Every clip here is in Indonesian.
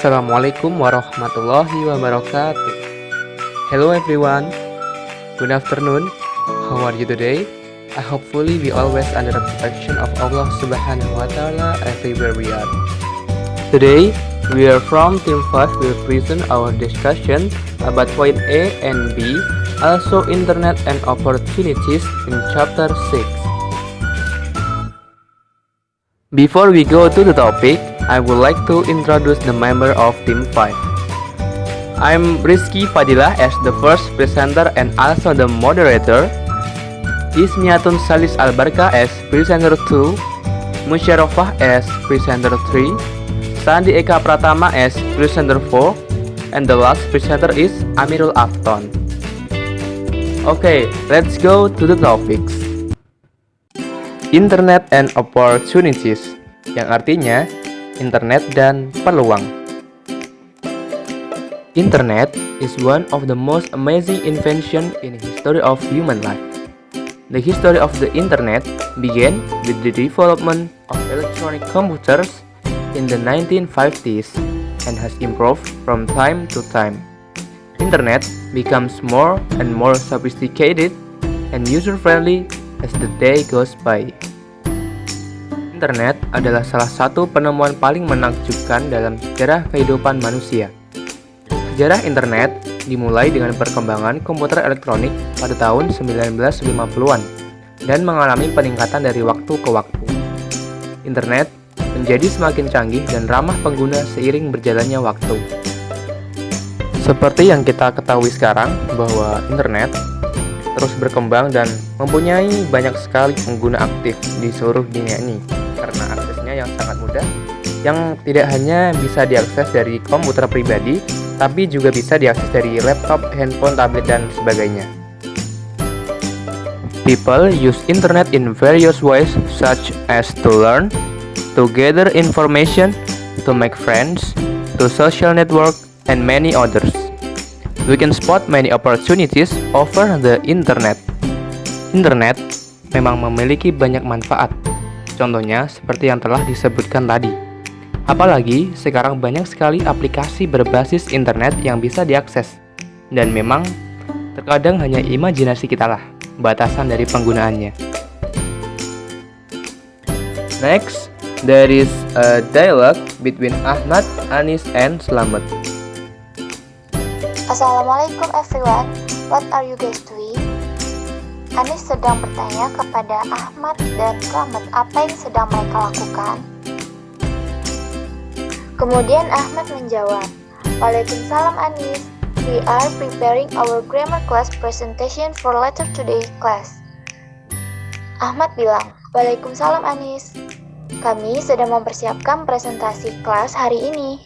Assalamualaikum warahmatullahi wabarakatuh. Hello everyone, good afternoon. How are you today? I hopefully we always under the protection of Allah Subhanahu wa Ta'ala everywhere we are. Today, we are from Team 5 will present our discussion about point A and B, also Internet and opportunities in chapter 6. Before we go to the topic, I would like to introduce the member of Team 5. I'm Rizky Fadilah as the first presenter and also the moderator. Ismiatun Salis Albarka as presenter 2, Musyarofah as presenter 3, Sandi Eka Pratama as presenter 4, and the last presenter is Amirul Afton. Okay, let's go to the topics. Internet and opportunities, yang artinya internet dan peluang. Internet is one of the most amazing invention in the history of human life. The history of the internet began with the development of electronic computers in the 1950s and has improved from time to time. Internet becomes more and more sophisticated and user-friendly as the day goes by. Internet adalah salah satu penemuan paling menakjubkan dalam sejarah kehidupan manusia. Sejarah internet dimulai dengan perkembangan komputer elektronik pada tahun 1950-an dan mengalami peningkatan dari waktu ke waktu. Internet menjadi semakin canggih dan ramah pengguna seiring berjalannya waktu. Seperti yang kita ketahui sekarang bahwa internet terus berkembang dan mempunyai banyak sekali pengguna aktif di seluruh dunia ini karena aksesnya yang sangat mudah, yang tidak hanya bisa diakses dari komputer pribadi, tapi juga bisa diakses dari laptop, handphone, tablet, dan sebagainya. People use internet in various ways such as to learn, to gather information, to make friends, to social network, and many others. We can spot many opportunities over the internet. Internet memang memiliki banyak manfaat. Contohnya seperti yang telah disebutkan tadi. Apalagi sekarang banyak sekali aplikasi berbasis internet yang bisa diakses. Dan memang terkadang hanya imajinasi kita lah batasan dari penggunaannya. Next, there is a dialogue between Ahmad, Anis, and Slamet. Assalamualaikum everyone, what are you guys doing? Anis sedang bertanya kepada Ahmad dan Slamet apa yang sedang mereka lakukan. Kemudian Ahmad menjawab, Waalaikumsalam Anis, we are preparing our grammar class presentation for later today's class. Ahmad bilang, Waalaikumsalam Anis, kami sedang mempersiapkan presentasi kelas hari ini.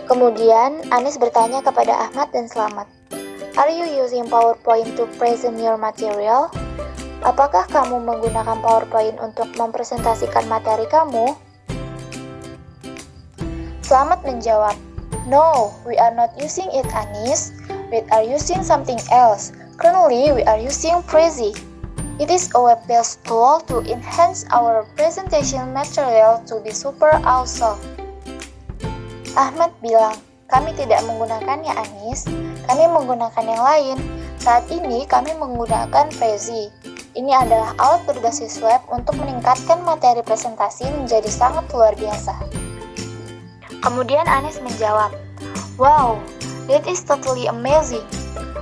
Kemudian Anis bertanya kepada Ahmad dan Slamet, are you using PowerPoint to present your material? Apakah kamu menggunakan PowerPoint untuk mempresentasikan materi kamu? Slamet menjawab, no, we are not using it Anis. We are using something else. Currently, we are using Prezi. It is a web-based tool to enhance our presentation material to be super awesome. Ahmad bilang, kami tidak menggunakannya Anis, kami menggunakan yang lain. Saat ini kami menggunakan Prezi. Ini adalah alat berbasis web untuk meningkatkan materi presentasi menjadi sangat luar biasa. Kemudian Anis menjawab, wow, that is totally amazing.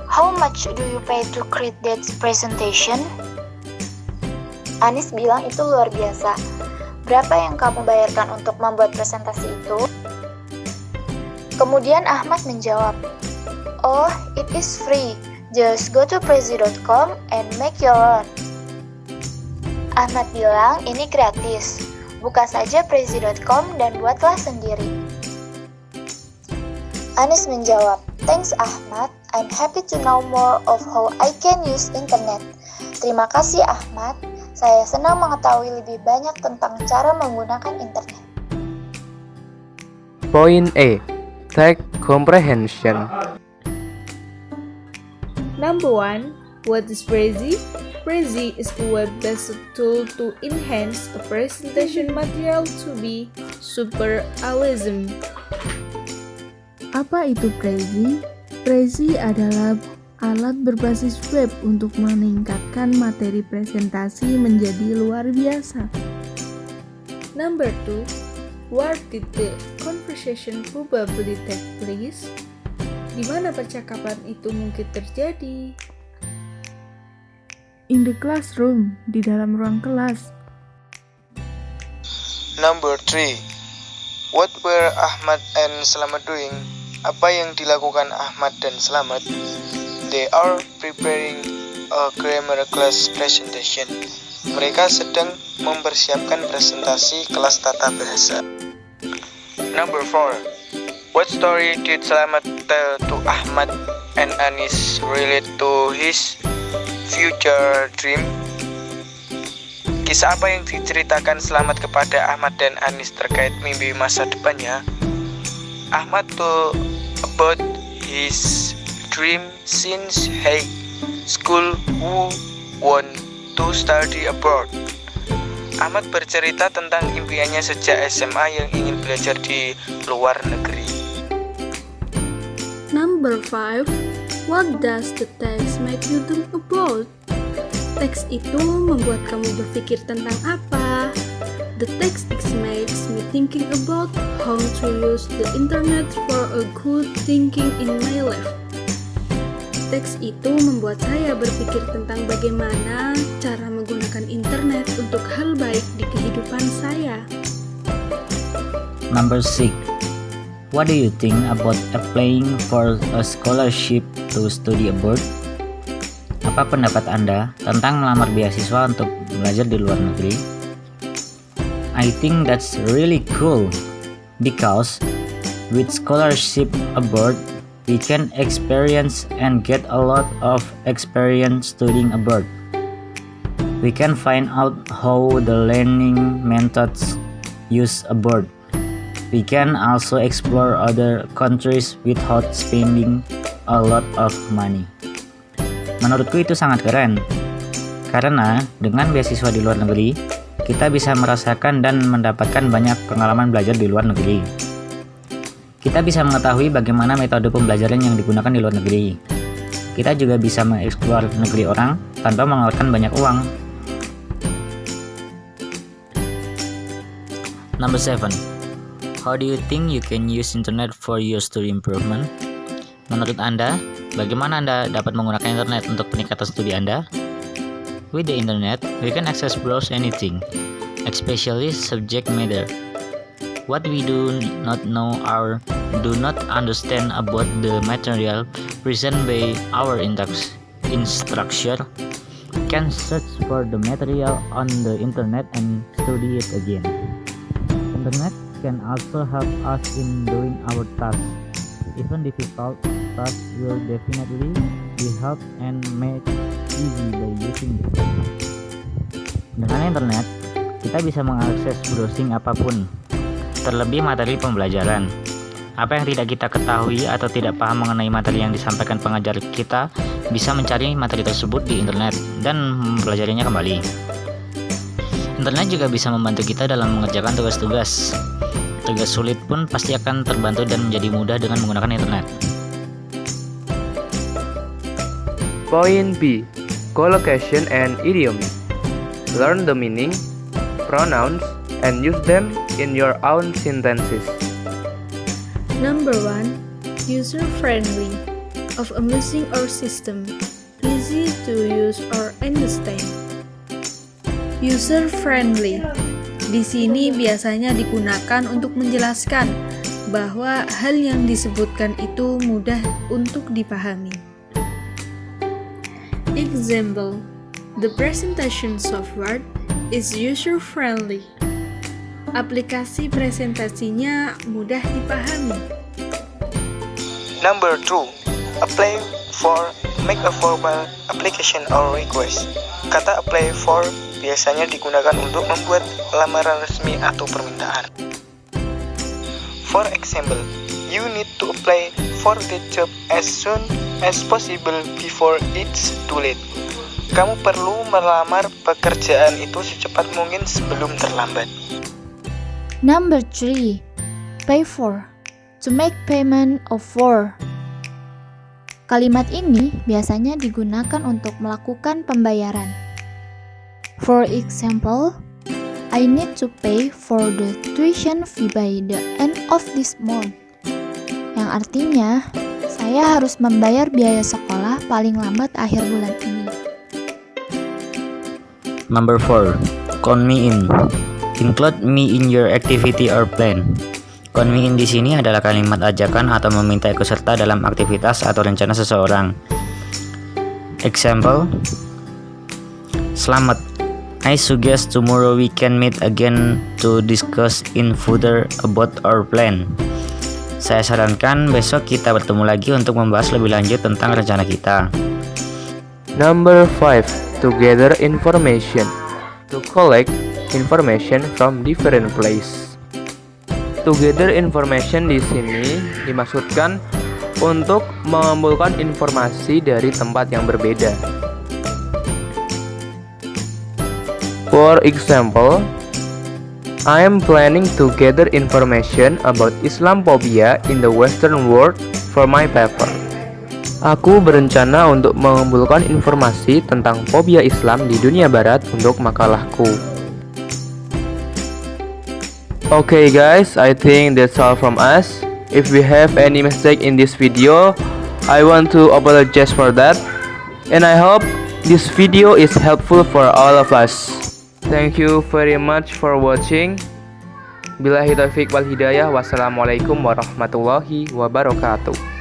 How much do you pay to create that presentation? Anis bilang itu luar biasa. Berapa yang kamu bayarkan untuk membuat presentasi itu? Kemudian Ahmad menjawab, oh, it is free. Just go to prezi.com and make your own. Ahmad bilang ini gratis. Buka saja prezi.com dan buatlah sendiri. Anis menjawab, thanks Ahmad. I'm happy to know more of how I can use internet. Terima kasih Ahmad. Saya senang mengetahui lebih banyak tentang cara menggunakan internet. Point A, text comprehension. Number 1. What is Prezi? Prezi is a web-based tool to enhance a presentation material to be superalism. Apa itu Prezi? Prezi adalah alat berbasis web untuk meningkatkan materi presentasi menjadi luar biasa. Number 2, where did the conversation probably take place? Di mana percakapan itu mungkin terjadi? In the classroom, di dalam ruang kelas. Number 3. What were Ahmad and Slamet doing? Apa yang dilakukan Ahmad dan Slamet? They are preparing a grammar class presentation. Mereka sedang mempersiapkan presentasi kelas tata bahasa. Number 4. What story did Slamet tell to Ahmad and Anis relate to his future dream? Kisah apa yang diceritakan Slamet kepada Ahmad dan Anis terkait mimpi masa depannya? Ahmad told about his dream since high school who want to study abroad. Ahmad bercerita tentang impiannya sejak SMA yang ingin belajar di luar negeri. Number 5. What does the text make you think about? Teks itu membuat kamu berpikir tentang apa? The text makes me thinking about how to use the internet for a good thinking in my life. Teks itu membuat saya berpikir tentang bagaimana cara menggunakan internet untuk hal baik di kehidupan saya. Number 6. What do you think about applying for a scholarship to study abroad? Apa pendapat Anda tentang melamar beasiswa untuk belajar di luar negeri? I think that's really cool because with scholarship abroad, we can experience and get a lot of experience studying abroad. We can find out how the learning methods used abroad. We can also explore other countries without spending a lot of money. Menurutku itu sangat keren, karena dengan beasiswa di luar negeri, kita bisa merasakan dan mendapatkan banyak pengalaman belajar di luar negeri. Kita bisa mengetahui bagaimana metode pembelajaran yang digunakan di luar negeri. Kita juga bisa mengeksplor negeri orang tanpa mengeluarkan banyak uang. Number 7. How do you think you can use internet for your study improvement? Menurut Anda, bagaimana Anda dapat menggunakan internet untuk peningkatan studi Anda? With the internet, we can access browse anything, especially subject matter. What we do not know or do not understand about the material presented by our instructor can search for the material on the internet and study it again. Internet can also help us in doing our tasks. Even difficult tasks will definitely be helped and made easy by using it. Dengan internet, kita bisa mengakses browsing apapun, terlebih materi pembelajaran. Apa yang tidak kita ketahui atau tidak paham mengenai materi yang disampaikan pengajar kita, bisa mencari materi tersebut di internet dan mempelajarinya kembali. Internet juga bisa membantu kita dalam mengerjakan tugas-tugas. Tugas sulit pun pasti akan terbantu dan menjadi mudah dengan menggunakan internet. Point B. Collocation and idioms. Learn the meaning, pronouns, and use them in your own sentences. Number 1. User-friendly. Of amusing our system. Easy to use or understand. User-friendly. Di sini biasanya digunakan untuk menjelaskan bahwa hal yang disebutkan itu mudah untuk dipahami. Example. The presentation software is user-friendly. Aplikasi presentasinya mudah dipahami. Number 2. Apply for make a formal application or request. Kata apply for biasanya digunakan untuk membuat lamaran resmi atau permintaan. For example, you need to apply for the job as soon as possible before it's too late. Kamu perlu melamar pekerjaan itu secepat mungkin sebelum terlambat. Number 3. Pay for. To make payment of for. Kalimat ini biasanya digunakan untuk melakukan pembayaran. For example, I need to pay for the tuition fee by the end of this month. Yang artinya, saya harus membayar biaya sekolah paling lambat akhir bulan ini. Number 4. Count me in. Include me in your activity or plan. Count me in di sini adalah kalimat ajakan atau meminta ikut serta dalam aktivitas atau rencana seseorang. Example, Selamat. I suggest tomorrow we can meet again to discuss in further about our plan. Saya sarankan besok kita bertemu lagi untuk membahas lebih lanjut tentang rencana kita. Number 5. To gather information. To collect information from different place. To gather information di sini dimaksudkan untuk mengumpulkan informasi dari tempat yang berbeda. For example, I am planning to gather information about Islamophobia in the Western world for my paper. Aku berencana untuk mengumpulkan informasi tentang fobia Islam di dunia barat untuk makalahku. Okay guys, I think that's all from us. If we have any mistake in this video, I want to apologize for that. And I hope this video is helpful for all of us. Thank you very much for watching. Billahi taufiq wal hidayah. Wassalamualaikum warahmatullahi wabarakatuh.